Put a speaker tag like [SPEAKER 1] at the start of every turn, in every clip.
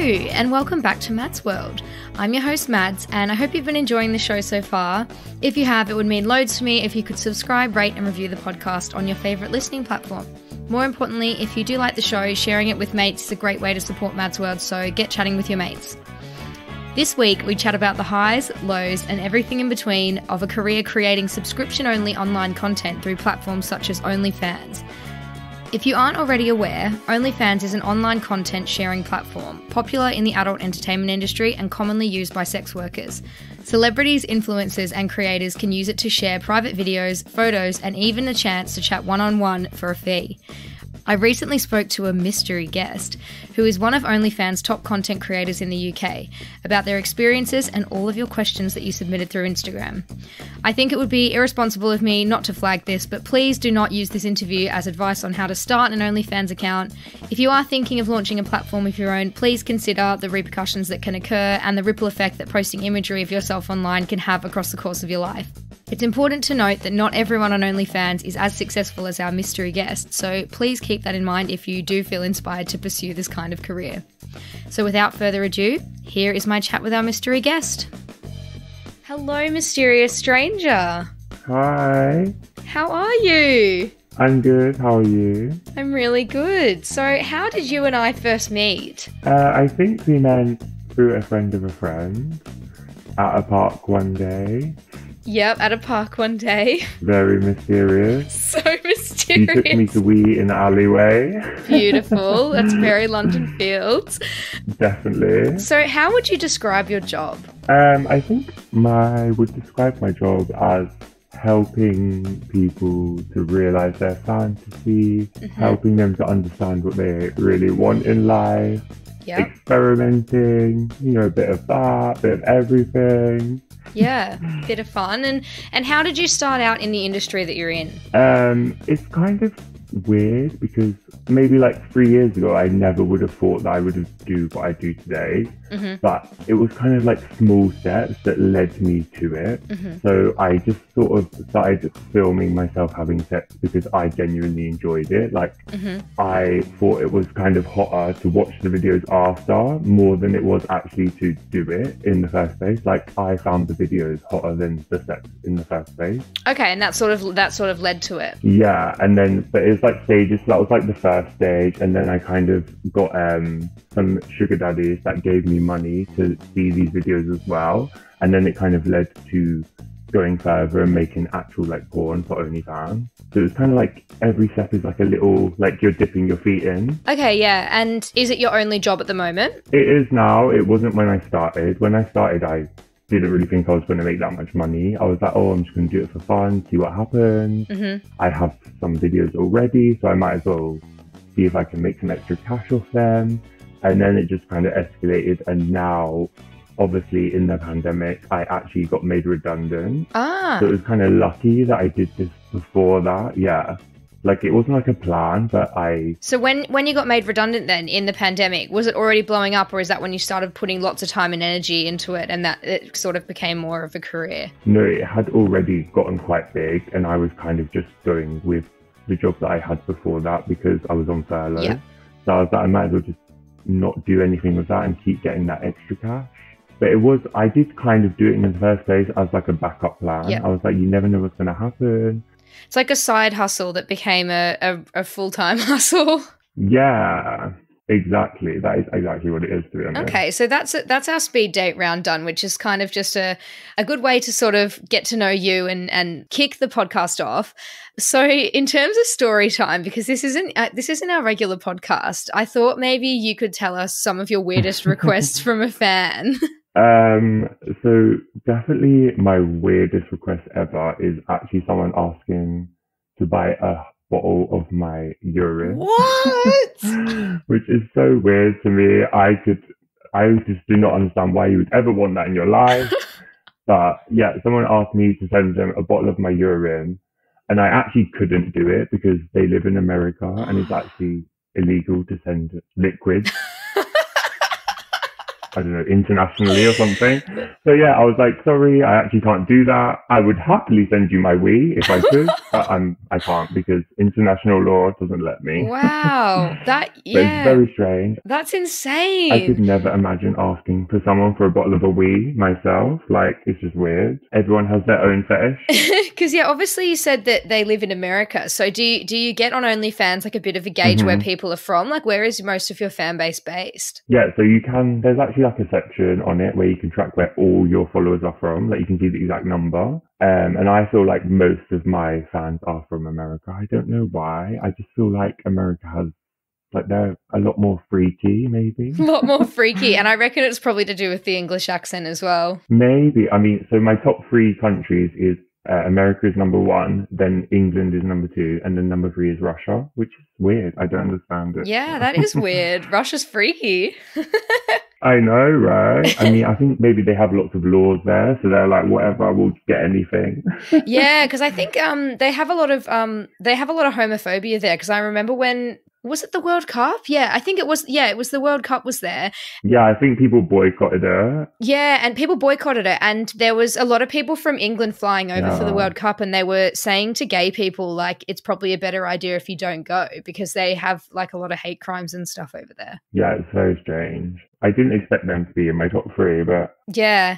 [SPEAKER 1] and welcome back to Mads World. I'm your host Mads, and I hope you've been enjoying the show so far. If you have, it would mean loads to me if you could subscribe, rate and review the podcast on your favourite listening platform. More importantly, if you do like the show, sharing it with mates is a great way to support Mads World, so get chatting with your mates. This week, we chat about the highs, lows, and everything in between of a career creating subscription-only online content through platforms such as OnlyFans. If you aren't already aware, OnlyFans is an online content sharing platform, popular in the adult entertainment industry and commonly used by sex workers. Celebrities, influencers, and creators can use it to share private videos, photos, and even a chance to chat one-on-one for a fee. I recently spoke to a mystery guest, who is one of OnlyFans' top content creators in the UK, about their experiences and all of your questions that you submitted through Instagram. I think it would be irresponsible of me not to flag this, but please do not use this interview as advice on how to start an OnlyFans account. If you are thinking of launching a platform of your own, please consider the repercussions that can occur and the ripple effect that posting imagery of yourself online can have across the course of your life. It's important to note that not everyone on OnlyFans is as successful as our mystery guest, so please keep that in mind if you do feel inspired to pursue this kind of career. So without further ado, here is my chat with our mystery guest. Hello, mysterious stranger.
[SPEAKER 2] Hi.
[SPEAKER 1] How are you?
[SPEAKER 2] I'm good. How are you?
[SPEAKER 1] I'm really good. So how did you and I first meet?
[SPEAKER 2] I think we met through a friend of a friend at a park one day.
[SPEAKER 1] Yep, at a park one day.
[SPEAKER 2] Very mysterious.
[SPEAKER 1] So mysterious.
[SPEAKER 2] You took me to wee in the alleyway.
[SPEAKER 1] Beautiful. That's very London Fields.
[SPEAKER 2] Definitely.
[SPEAKER 1] So how would you describe your job?
[SPEAKER 2] I think I would describe my job as helping people to realise their fantasy, helping them to understand what they really want in life, experimenting, a bit of that, bit of everything.
[SPEAKER 1] Yeah, bit of fun. And how did you start out in the industry that you're in?
[SPEAKER 2] It's kind of weird because maybe like 3 years ago, I never would have thought that I would do what I do today. But it was kind of like small steps that led me to it. So I just sort of started filming myself having sex because I genuinely enjoyed it. Like I thought it was kind of hotter to watch the videos after more than it was actually to do it in the first place. Like I found the videos hotter than the sex in the first place.
[SPEAKER 1] Okay, and that sort of led to it.
[SPEAKER 2] Yeah, and then but it's like stages. So that was like the first stage, and then I kind of got some sugar daddies that gave me money to see these videos as well, and then it kind of led to going further and making actual like porn for OnlyFans. So it's kind of like every step is like a little, like you're dipping your feet in.
[SPEAKER 1] Okay, yeah. And is it your only job at the moment?
[SPEAKER 2] It is now. It wasn't when I started. When I started, I didn't really think I was going to make that much money. I was like, oh, I'm just going to do it for fun, see what happens. I have some videos already, so I might as well see if I can make some extra cash off them. And then it just kind of escalated, and now obviously in the pandemic I actually got made redundant. So it was kind of lucky that I did this before that. Like it wasn't like a plan, but So
[SPEAKER 1] when you got made redundant then in the pandemic, was it already blowing up, or is that when you started putting lots of time and energy into it and that it sort of became more of a career?
[SPEAKER 2] No, it had already gotten quite big, and I was kind of just going with the job that I had before that because I was on furlough. So I was like, I might as well just not do anything with that and keep getting that extra cash. But I did kind of do it in the first place as like a backup plan. I was like, you never know what's going to happen.
[SPEAKER 1] It's like a side hustle that became a full-time hustle.
[SPEAKER 2] Yeah, exactly. That is exactly what it is, to be honest.
[SPEAKER 1] Okay, so that's our speed date round done, which is kind of just a good way to sort of get to know you and kick the podcast off. So in terms of story time, because this isn't our regular podcast, I thought maybe you could tell us some of your weirdest requests from a fan.
[SPEAKER 2] So definitely my weirdest request ever is actually someone asking to buy a bottle of my urine.
[SPEAKER 1] What?
[SPEAKER 2] Which is so weird to me. I just do not understand why you would ever want that in your life. But yeah, someone asked me to send them a bottle of my urine, and I actually couldn't do it because they live in America and it's actually illegal to send liquids. I don't know, internationally or something. So yeah, I was like, sorry, I actually can't do that. I would happily send you my we if I could, but I can't because international law doesn't let me.
[SPEAKER 1] Wow.
[SPEAKER 2] But it's very strange.
[SPEAKER 1] That's
[SPEAKER 2] I could
[SPEAKER 1] insane.
[SPEAKER 2] never imagine asking for someone for a bottle of a wee myself. Like, it's just weird. Everyone has their own fetish.
[SPEAKER 1] Because yeah, obviously you said that they live in America. So do you get on OnlyFans like a bit of a gauge where people are from? Like, where is most of your fan base based?
[SPEAKER 2] Yeah, so you can, there's actually like a section on it where you can track where all your followers are from. Like, you can see the exact number. And I feel like most of my fans are from America. I don't know why. I just feel like America has, like, they're a lot more freaky, maybe.
[SPEAKER 1] A lot more freaky. And I reckon it's probably to do with the English accent as well.
[SPEAKER 2] Maybe. I mean, so my top three countries is America is number one, then England is number two, and then number three is Russia, which is weird. I don't understand it.
[SPEAKER 1] Yeah, that is weird. Russia's freaky.
[SPEAKER 2] I know, right? I mean, I think maybe they have lots of laws there, so they're like, whatever, we'll get anything.
[SPEAKER 1] Yeah, because I think they have a lot of homophobia there. Because I remember when. Was it the World Cup? Yeah, I think it was. Yeah, it was the World Cup was there.
[SPEAKER 2] Yeah, I think people boycotted it.
[SPEAKER 1] Yeah, and people boycotted it. And there was a lot of people from England flying over for the World Cup, and they were saying to gay people, like, it's probably a better idea if you don't go because they have, like, a lot of hate crimes and stuff over there.
[SPEAKER 2] Yeah, it's very strange. I didn't expect them to be in my top three, but...
[SPEAKER 1] Yeah.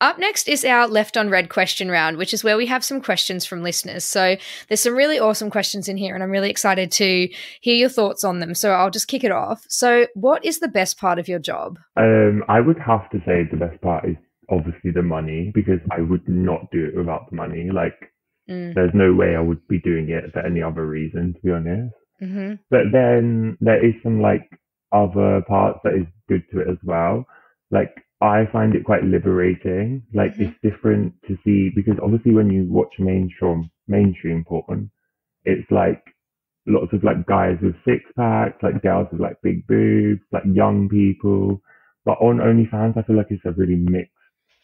[SPEAKER 1] Up next is our Left on Red question round, which is where we have some questions from listeners. So there's some really awesome questions in here, and I'm really excited to hear your thoughts on them. So I'll just kick it off. So what is the best part of your job?
[SPEAKER 2] I would have to say the best part is obviously the money, because I would not do it without the money. Like, there's no way I would be doing it for any other reason, to be honest.
[SPEAKER 1] Mm-hmm.
[SPEAKER 2] But then there is some, like, other parts that is good to it as well. Like, I find it quite liberating. Like, it's different to see, because obviously when you watch mainstream porn, it's like lots of like guys with six packs, like girls with like big boobs, like young people. But on OnlyFans, I feel like it's a really mixed,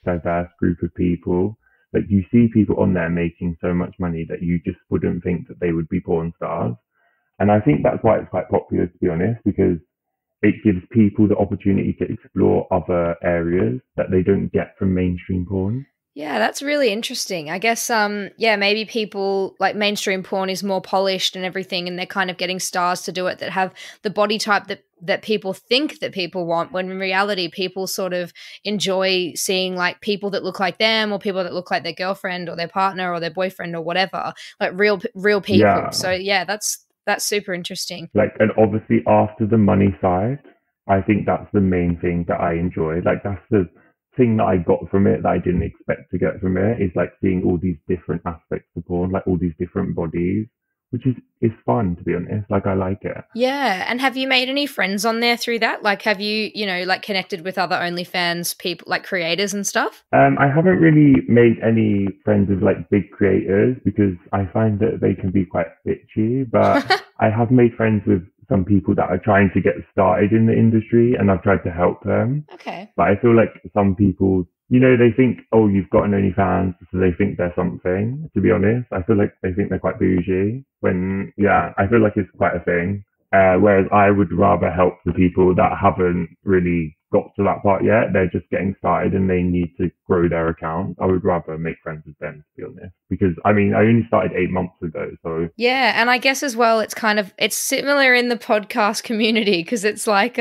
[SPEAKER 2] diverse group of people. Like, you see people on there making so much money that you just wouldn't think that they would be porn stars. And I think that's why it's quite popular, to be honest, because it gives people the opportunity to explore other areas that they don't get from mainstream porn.
[SPEAKER 1] Yeah, that's really interesting. I guess, maybe people, like, mainstream porn is more polished and everything, and they're kind of getting stars to do it that have the body type that people think that people want, when in reality people sort of enjoy seeing, like, people that look like them, or people that look like their girlfriend or their partner or their boyfriend or whatever, like real people. Yeah. So yeah, that's super interesting.
[SPEAKER 2] Like, and obviously after the money side, I think that's the main thing that I enjoy. Like, that's the thing that I got from it that I didn't expect to get from it, is like seeing all these different aspects of porn, like all these different bodies, which is fun, to be honest. Like, I like it.
[SPEAKER 1] Yeah. And have you made any friends on there through that? Like, have you, like, connected with other OnlyFans people, like creators and stuff?
[SPEAKER 2] I haven't really made any friends with like big creators, because I find that they can be quite bitchy, but I have made friends with some people that are trying to get started in the industry, and I've tried to help them.
[SPEAKER 1] Okay.
[SPEAKER 2] But I feel like some people, they think, oh, you've got an OnlyFans, so they think they're something, to be honest. I feel like they think they're quite bougie, when, I feel like it's quite a thing. Whereas I would rather help the people that haven't really got to that part yet. They're just getting started and they need to grow their account. I would rather make friends with them, to be honest, because I only started 8 months ago. So
[SPEAKER 1] yeah, and I guess as well, it's similar in the podcast community, because it's like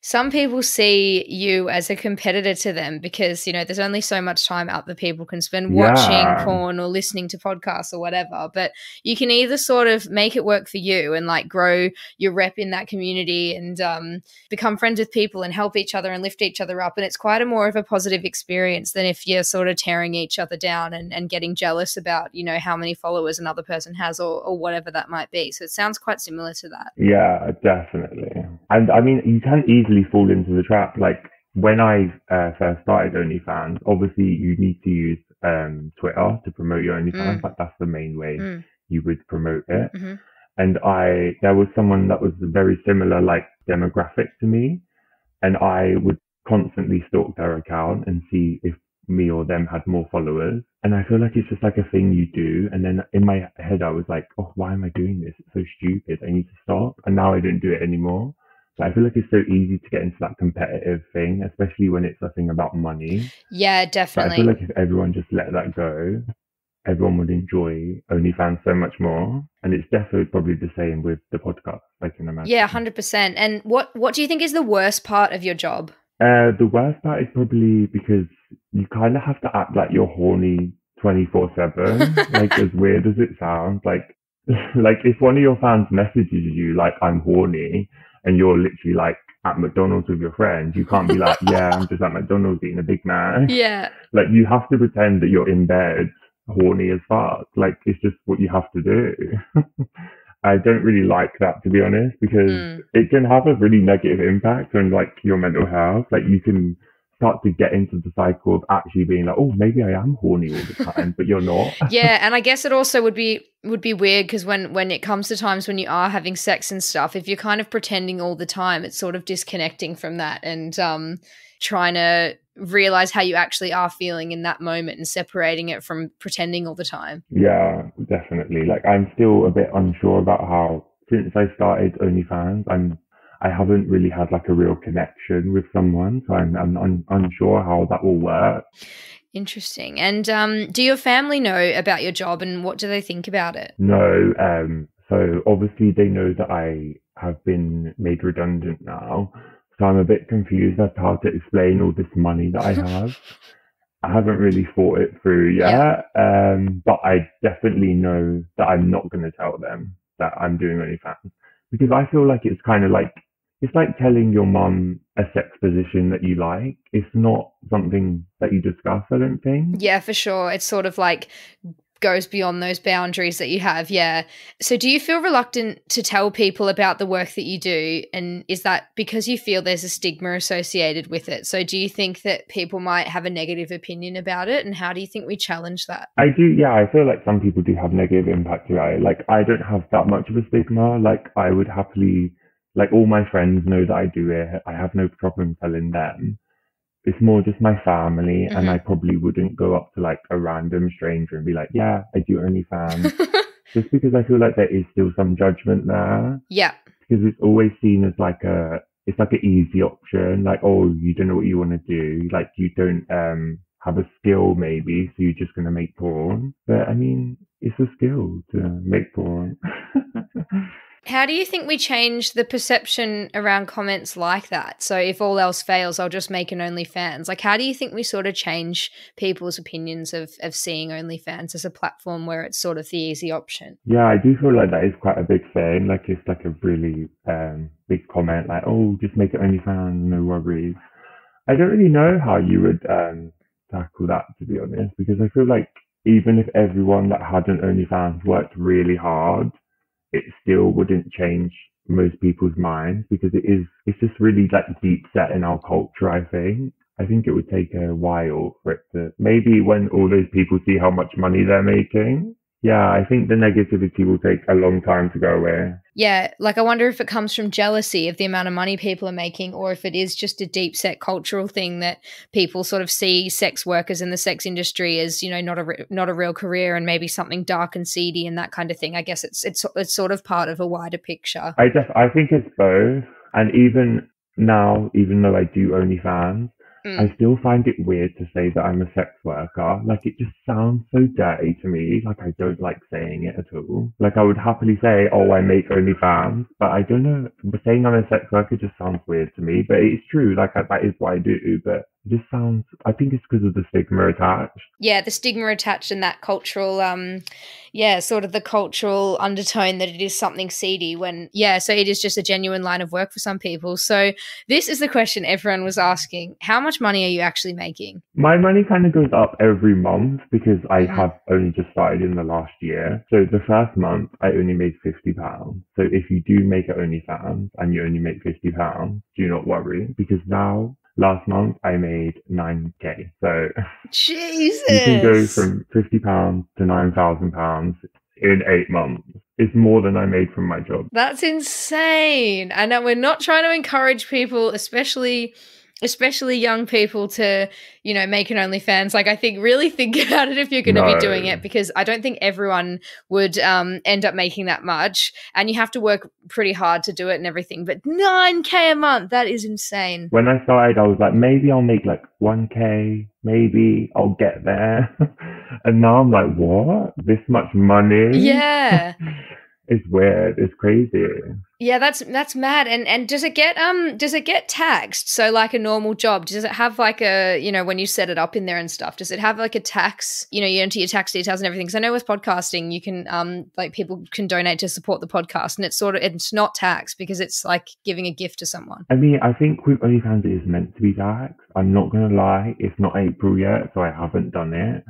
[SPEAKER 1] some people see you as a competitor to them, because there's only so much time other people can spend watching porn or listening to podcasts or whatever. But you can either sort of make it work for you and like grow your rep in that community and become friends with people and help each other and lift each other up. And it's quite a more of a positive experience than if you're sort of tearing each other down and getting jealous about, how many followers another person has or whatever that might be. So it sounds quite similar to that.
[SPEAKER 2] Yeah, definitely. And you can easily fall into the trap. Like, when I first started OnlyFans, obviously you need to use Twitter to promote your OnlyFans. Like, that's the main way you would promote it. Mm-hmm. And there was someone that was very similar, like, demographic to me, and I would constantly stalk their account and see if me or them had more followers. And I feel like it's just like a thing you do. And then in my head, I was like, oh, why am I doing this? It's so stupid. I need to stop. And now I don't do it anymore. I feel like it's so easy to get into that competitive thing, especially when it's a thing about money.
[SPEAKER 1] Yeah,
[SPEAKER 2] But I
[SPEAKER 1] definitely.
[SPEAKER 2] feel like if everyone just let that go, everyone would enjoy OnlyFans so much more. And it's definitely probably the same with the podcast, I can imagine.
[SPEAKER 1] Yeah, 100%. And what do you think is the worst part of your job?
[SPEAKER 2] The worst part is probably because you kind of have to act like you're horny 24/7. Like, as weird as it sounds, like if one of your fans messages you like I'm horny, and you're literally like at McDonald's with your friends, you can't be like, yeah, I'm just at McDonald's eating a Big Mac.
[SPEAKER 1] Yeah.
[SPEAKER 2] Like, you have to pretend that you're in bed horny as fuck. Like, it's just what you have to do. I don't really like that, to be honest, because it can have a really negative impact on like your mental health. Like, you can start to get into the cycle of actually being like, oh, maybe I am horny all the time, but you're not.
[SPEAKER 1] Yeah, and I guess it also would be weird because when it comes to times when you are having sex and stuff, if you're kind of pretending all the time, it's sort of disconnecting from that and trying to realize how you actually are feeling in that moment and separating it from pretending all the time.
[SPEAKER 2] Yeah, definitely. Like, I'm still a bit unsure about how, since I started OnlyFans, I haven't really had like a real connection with someone, so I'm unsure how that will work.
[SPEAKER 1] Interesting. And do your family know about your job, and what do they think about it?
[SPEAKER 2] No, so obviously they know that I have been made redundant now, so I'm a bit confused as to how to explain all this money that I have. I haven't really thought it through yet, but I definitely know that I'm not going to tell them that I'm doing OnlyFans, because I feel like it's kind of like, it's like telling your mum a sex position that you like. It's not something that you discuss, I don't think.
[SPEAKER 1] Yeah, for sure. It's sort of like goes beyond those boundaries that you have. Yeah. So do you feel reluctant to tell people about the work that you do? And is that because you feel there's a stigma associated with it? So do you think that people might have a negative opinion about it? And how do you think we challenge that?
[SPEAKER 2] I do, yeah. I feel like some people do have negative impact about it. Like, I don't have that much of a stigma. Like, I would happily, like, all my friends know that I do it. I have no problem telling them. It's more just my family, and I probably wouldn't go up to like a random stranger and be like, yeah, I do OnlyFans. Just because I feel like there is still some judgment there.
[SPEAKER 1] Yeah.
[SPEAKER 2] Because it's always seen as like it's like an easy option. Like, oh, you don't know what you want to do. Like, you don't have a skill maybe, so you're just going to make porn. But I mean, it's a skill to make porn.
[SPEAKER 1] How do you think we change the perception around comments like that? So if all else fails, I'll just make an OnlyFans. Like, how do you think we sort of change people's opinions of seeing OnlyFans as a platform where it's sort of the easy option?
[SPEAKER 2] Yeah, I do feel like that is quite a big thing. Like, it's like a really big comment, like, oh, just make it OnlyFans, no worries. I don't really know how you would tackle that, to be honest, because I feel like even if everyone that had an OnlyFans worked really hard, it still wouldn't change most people's minds, because it's just really like deep set in our culture, I think. I think it would take a while for it to, maybe when all those people see how much money they're making, yeah, I think the negativity will take a long time to go away.
[SPEAKER 1] Yeah, like I wonder if it comes from jealousy of the amount of money people are making, or if it is just a deep set cultural thing that people sort of see sex workers in the sex industry as, you know, not a real career and maybe something dark and seedy and that kind of thing. I guess it's sort of part of a wider picture.
[SPEAKER 2] I think it's both. And even now, even though I do OnlyFans, I still find it weird to say that I'm a sex worker. Like, it just sounds so dirty to me. Like, I don't like saying it at all. Like, I would happily say, oh, I make OnlyFans, but I don't know. Saying I'm a sex worker just sounds weird to me. But it's true. Like, that is what I do. But it just sounds, I think it's because of the stigma attached.
[SPEAKER 1] Yeah, the stigma attached and that cultural, sort of the cultural undertone that it is something seedy when, so it is just a genuine line of work for some people. So this is the question everyone was asking. How much money are you actually making?
[SPEAKER 2] My money kind of goes up every month because I have only just started in the last year. So the first month, I only made £50. So if you do make it OnlyFans and you only make £50, do not worry, because now, last month, I made 9k. So
[SPEAKER 1] Jesus,
[SPEAKER 2] you can go from £50 to £9,000 in 8 months. It's more than I made from my job.
[SPEAKER 1] That's insane. I know we're not trying to encourage people, especially especially young people to, you know, make an OnlyFans. Like, I think really think about it if you're going to be doing it, because I don't think everyone would end up making that much, and you have to work pretty hard to do it and everything. But 9K a month, that is insane.
[SPEAKER 2] When I started, I was like, maybe I'll make like 1K, maybe I'll get there. And now I'm like, what? This much money?
[SPEAKER 1] Yeah.
[SPEAKER 2] It's weird. It's crazy.
[SPEAKER 1] Yeah, that's mad. And does it get taxed? So like a normal job, does it have like a, you know, when you set it up in there and stuff, does it have like a tax, you know, you enter your tax details and everything? Because I know with podcasting, you can like people can donate to support the podcast, and it's not taxed because it's like giving a gift to someone.
[SPEAKER 2] I mean, I think with OnlyFans it is meant to be taxed. I'm not gonna lie, it's not April yet, so I haven't done it.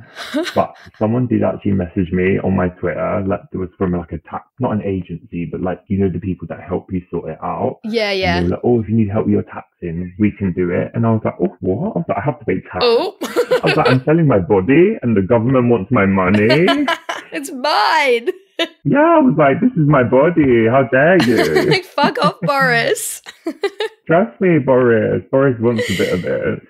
[SPEAKER 2] But someone did actually message me on my Twitter, like it was from like a tax, not an agency, but like, you know, the people that help you sort it out.
[SPEAKER 1] Yeah, yeah.
[SPEAKER 2] And they were like, oh, if you need help with your taxing, we can do it. And I was like, oh, what? I was like, I have to pay tax.
[SPEAKER 1] Oh.
[SPEAKER 2] I was like, I'm selling my body and the government wants my money.
[SPEAKER 1] It's mine.
[SPEAKER 2] Yeah, I was like, this is my body. How dare you?
[SPEAKER 1] Like, fuck off, Boris.
[SPEAKER 2] Trust me, Boris. Boris wants a bit of it.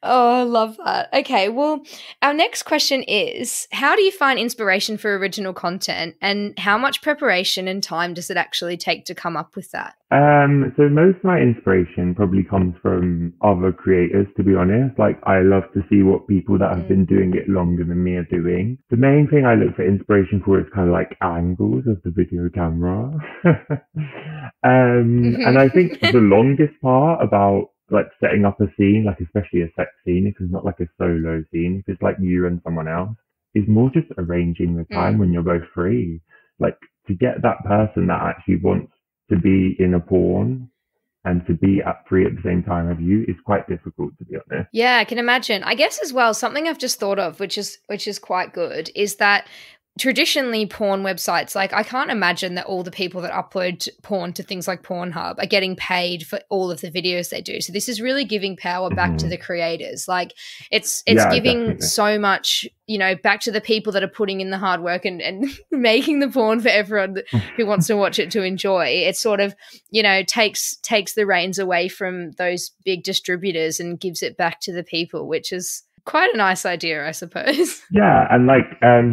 [SPEAKER 1] Oh, I love that. Okay, well, our next question is, how do you find inspiration for original content, and how much preparation and time does it actually take to come up with that?
[SPEAKER 2] So most of my inspiration probably comes from other creators, to be honest. Like, I love to see what people that have been doing it longer than me are doing. The main thing I look for inspiration for is kind of like angles of the video camera. And I think the longest part about like setting up a scene, like especially a sex scene, if it's not like a solo scene, if it's like you and someone else, is more just arranging the time when you're both free. Like, to get that person that actually wants to be in a porn and to be free at the same time as you is quite difficult, to be honest.
[SPEAKER 1] Yeah, I can imagine. I guess as well, something I've just thought of, which is quite good, is that traditionally porn websites, like I can't imagine that all the people that upload porn to things like Pornhub are getting paid for all of the videos they do. So this is really giving power back to the creators. Like it's giving
[SPEAKER 2] definitely
[SPEAKER 1] so much, you know, back to the people that are putting in the hard work and making the porn for everyone who wants to watch it to enjoy. It sort of, you know, takes the reins away from those big distributors and gives it back to the people, which is quite a nice idea, I suppose.
[SPEAKER 2] Yeah, and like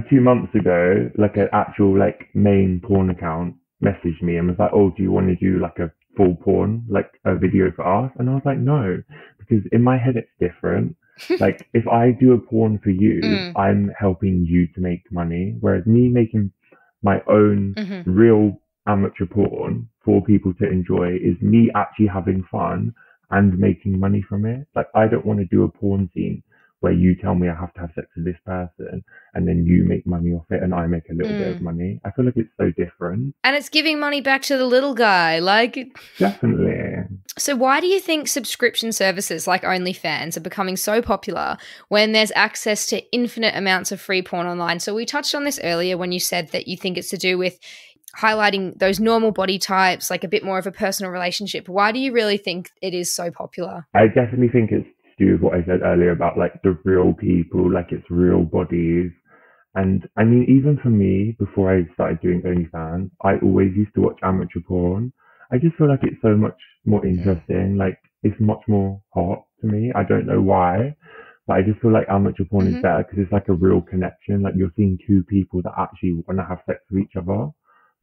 [SPEAKER 2] 2 months ago, like an actual like main porn account messaged me and was like, oh, do you want to do like a full porn, like a video for us? And I was like, no, because in my head it's different. Like, if I do a porn for you, I'm helping you to make money, whereas me making my own real amateur porn for people to enjoy is me actually having fun and making money from it. Like, I don't want to do a porn scene where you tell me I have to have sex with this person and then you make money off it and I make a little bit of money. I feel like it's so different.
[SPEAKER 1] And it's giving money back to the little guy, like...
[SPEAKER 2] Definitely.
[SPEAKER 1] So why do you think subscription services like OnlyFans are becoming so popular when there's access to infinite amounts of free porn online? So we touched on this earlier when you said that you think it's to do with highlighting those normal body types, like a bit more of a personal relationship. Why do you really think it is so popular?
[SPEAKER 2] I definitely think it's do with what I said earlier about like the real people, like it's real bodies. And I mean, even for me, before I started doing OnlyFans, I always used to watch amateur porn. I just feel like it's so much more interesting. Like, it's much more hot to me. I don't know why, but I just feel like amateur porn is better because it's like a real connection. Like, you're seeing two people that actually want to have sex with each other,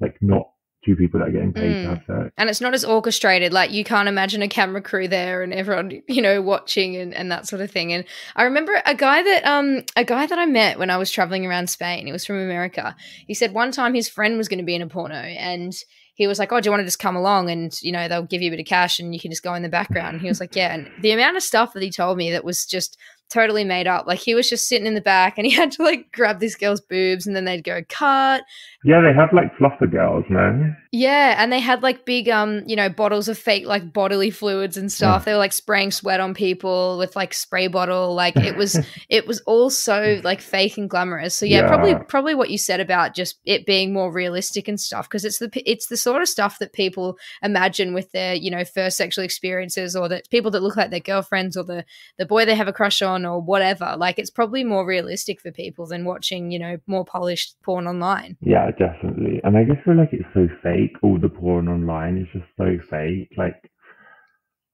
[SPEAKER 2] like not two people that are getting paid to have sex. And
[SPEAKER 1] it's not as orchestrated. Like, you can't imagine a camera crew there and everyone, you know, watching and that sort of thing. And I remember a guy that I met when I was traveling around Spain. He was from America. He said one time his friend was going to be in a porno and he was like, oh, do you want to just come along and, you know, they'll give you a bit of cash and you can just go in the background. And he was like, yeah. And the amount of stuff that he told me that was just totally made up. Like, he was just sitting in the back and he had to like grab this girl's boobs and then they'd go cut.
[SPEAKER 2] Yeah, they have like fluffer girls, man.
[SPEAKER 1] Yeah, and they had like big you know, bottles of fake like bodily fluids and stuff. They were like spraying sweat on people with like spray bottle. Like, it was all so like fake and glamorous. So yeah, probably what you said about just it being more realistic and stuff, because it's the sort of stuff that people imagine with their, you know, first sexual experiences, or that people that look like their girlfriends or the boy they have a crush on or whatever. Like, it's probably more realistic for people than watching, you know, more polished porn online.
[SPEAKER 2] Yeah, definitely. And I just feel like it's so fake. All the porn online is just so fake. Like,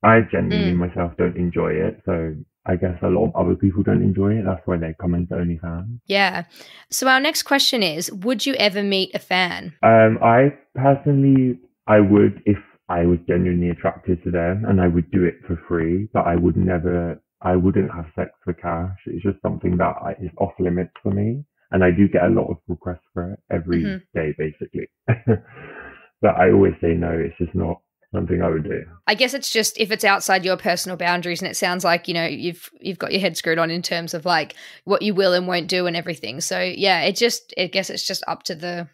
[SPEAKER 2] I genuinely myself don't enjoy it, so I guess a lot of other people don't enjoy it. That's why they come into OnlyFans.
[SPEAKER 1] Yeah. So our next question is, would you ever meet a fan?
[SPEAKER 2] I personally, I would if I was genuinely attracted to them, and I would do it for free, but I wouldn't have sex for cash. It's just something that is off limits for me. And I do get a lot of requests for it every day, basically. But I always say no, it's just not something I would do.
[SPEAKER 1] I guess it's just if it's outside your personal boundaries, and it sounds like, you know, you've got your head screwed on in terms of like what you will and won't do and everything. So yeah, I guess it's just up to the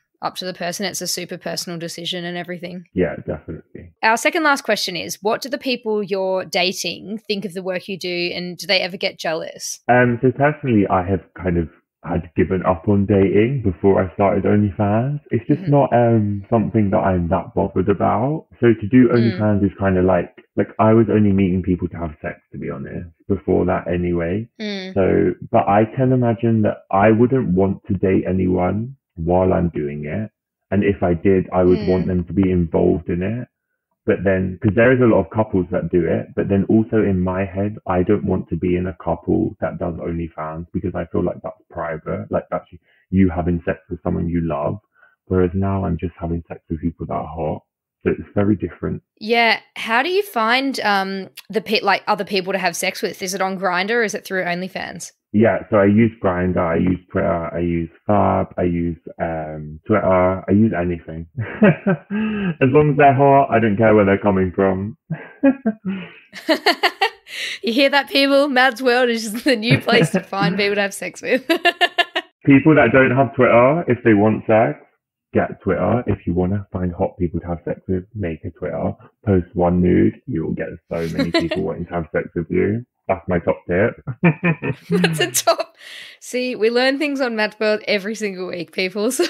[SPEAKER 1] person. It's a super personal decision and everything.
[SPEAKER 2] Yeah, definitely.
[SPEAKER 1] Our second last question is, what do the people you're dating think of the work you do, and do they ever get jealous?
[SPEAKER 2] So personally, I have kind of had given up on dating before I started OnlyFans. It's just not something that I'm that bothered about. So to do OnlyFans is kind of like I was only meeting people to have sex, to be honest, before that anyway. So, but I can imagine that I wouldn't want to date anyone while I'm doing it. And if I did, I would want them to be involved in it. But then, because there is a lot of couples that do it, but then also in my head, I don't want to be in a couple that does OnlyFans because I feel like that's private, like that's you having sex with someone you love. Whereas now I'm just having sex with people that are hot. So it's very different.
[SPEAKER 1] Yeah. How do you find other people to have sex with? Is it on Grindr or is it through OnlyFans?
[SPEAKER 2] Yeah, so I use Grindr, I use Twitter, I use Fab, I use Twitter, I use anything. As long as they're hot, I don't care where they're coming from.
[SPEAKER 1] You hear that, people? Mad's World is just the new place to find people to have sex with.
[SPEAKER 2] People that don't have Twitter, if they want sex, get Twitter. If you want to find hot people to have sex with, make a Twitter. Post one nude, you will get so many people wanting to have sex with you. That's my top tip.
[SPEAKER 1] That's a top. See, we learn things on Mad's World every single week, people. So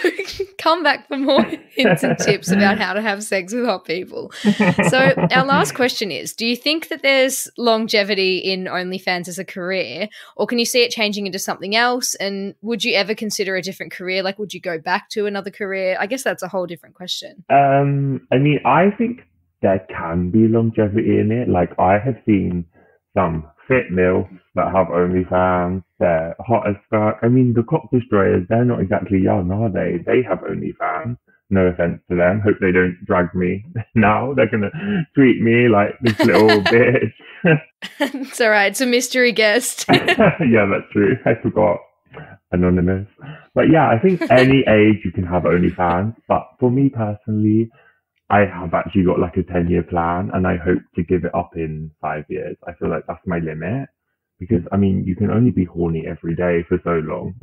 [SPEAKER 1] come back for more hints and tips about how to have sex with hot people. So our last question is, do you think that there's longevity in OnlyFans as a career, or can you see it changing into something else? And would you ever consider a different career? Like, would you go back to another career? I guess that's a whole different question.
[SPEAKER 2] I mean, I think there can be longevity in it. Like, I have seen some fit milfs that have OnlyFans. They're hot as fuck. I mean, the cock destroyers, they're not exactly young, are they? They have OnlyFans. No offense to them. Hope they don't drag me now. They're going to treat me like this little bitch.
[SPEAKER 1] It's all right. It's a mystery guest.
[SPEAKER 2] Yeah, that's true. I forgot. Anonymous. But yeah, I think any age you can have OnlyFans. But for me personally, I have actually got like a 10-year plan, and I hope to give it up in 5 years. I feel like that's my limit because, I mean, you can only be horny every day for so long.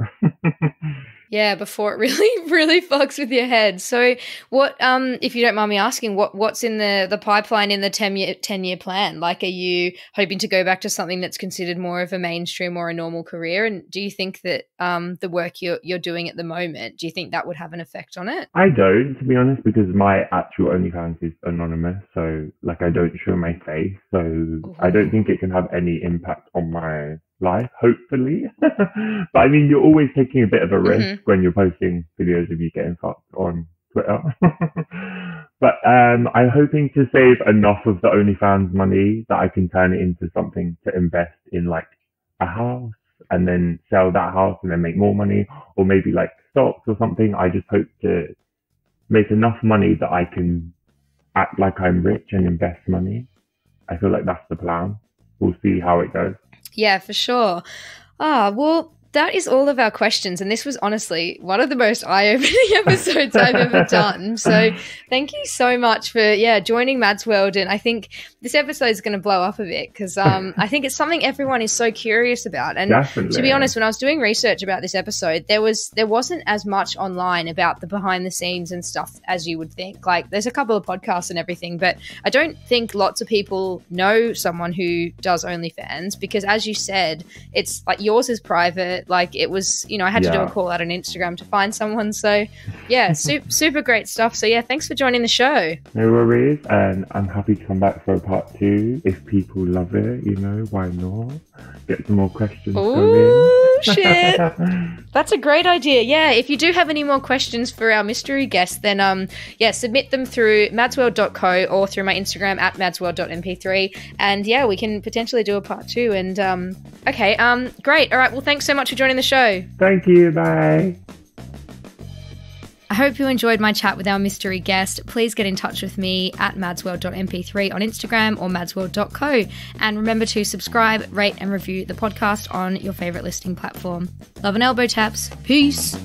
[SPEAKER 1] Yeah, before it really fucks with your head. So what, if you don't mind me asking, what's in the pipeline in the 10-year plan? Like, are you hoping to go back to something that's considered more of a mainstream or a normal career? And do you think that the work you're doing at the moment, do you think that would have an effect on it?
[SPEAKER 2] I don't, to be honest, because my actual OnlyFans is anonymous. So, like, I don't show my face. So I don't think it can have any impact on my life, hopefully. But I mean, you're always taking a bit of a risk when you're posting videos of you getting fucked on Twitter. But I'm hoping to save enough of the OnlyFans money that I can turn it into something to invest in, like a house, and then sell that house and then make more money, or maybe like stocks or something. I just hope to make enough money that I can act like I'm rich and invest money. I feel like that's the plan. We'll see how it goes.
[SPEAKER 1] Yeah, for sure. Well, that is all of our questions, and this was honestly one of the most eye-opening episodes I've ever done. So thank you so much for joining Mad's World, and I think this episode is going to blow up a bit because I think it's something everyone is so curious about. And
[SPEAKER 2] Definitely.
[SPEAKER 1] To be honest, when I was doing research about this episode, there wasn't as much online about the behind the scenes and stuff as you would think. Like, there's a couple of podcasts and everything, but I don't think lots of people know someone who does OnlyFans because, as you said, it's like yours is private. Like, it was, I had to do a call out on Instagram to find someone. So yeah, super great stuff. So yeah, thanks for joining the show.
[SPEAKER 2] No worries. And I'm happy to come back for a part 2. If people love it, why not? Get some more questions coming.
[SPEAKER 1] Oh, shit. That's a great idea. Yeah, if you do have any more questions for our mystery guest, then submit them through madsworld.co or through my Instagram at madsworld.mp3. And yeah, we can potentially do a part 2. And great. All right. Well, thanks so much for joining the show.
[SPEAKER 2] Thank you. Bye.
[SPEAKER 1] I hope you enjoyed my chat with our mystery guest. Please get in touch with me at madsworld.mp3 on Instagram or madsworld.co. And remember to subscribe, rate and review the podcast on your favourite listening platform. Love and elbow taps. Peace.